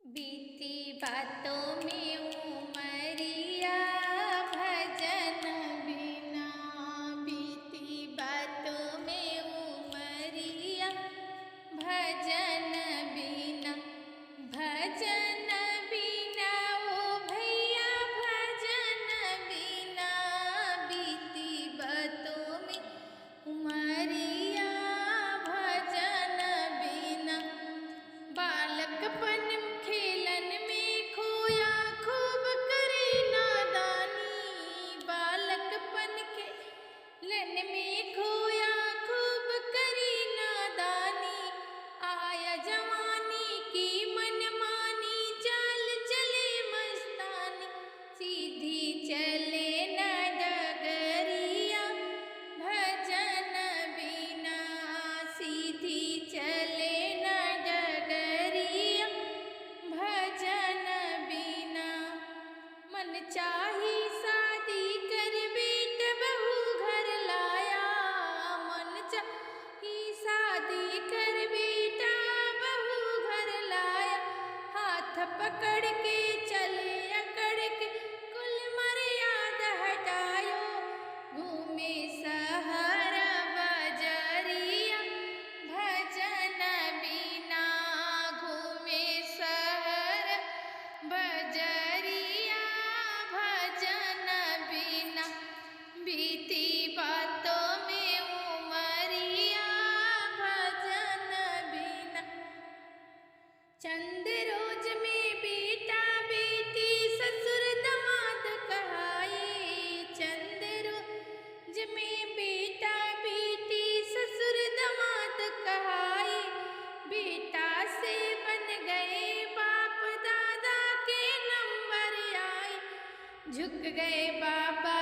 बीती बातों में उमरिया भजन बिना। बीती बातों में उमरिया भजन बिना। भजन बिना ओ भैया भजन बिना। बीती बातों में उमरिया भजन बिना। बालकपन खेलन में खोया खूब करे नादानी। बालकपन खेलन में खोया खूब करे नादानी। आया जवानी की मनमानी चाल चले मस्तानी। सीधी चले न डगरिया भजन बिना। सीधी चले न डगरिया भजन बिना। मन चाही शादी कर बेट बहू घर लाया। मन चाही शादी कर बेटा बहू घर लाया। हाथ पकड़ के चले अकड़ के कुल मर्यादा हटायो। घूमे शहर बजरिया भजन बिना। घूमे शहर बजरिया भजन बिना। बीती बातों में उमरिया भजन बिना। चंद रोज में बेटा बेटी ससुर दामाद कहाए। चंद रोज में बेटा बेटी ससुर दामाद कहाए। बेटा से बन गए बाप दादा के नंबर आए। झुक गए बाबा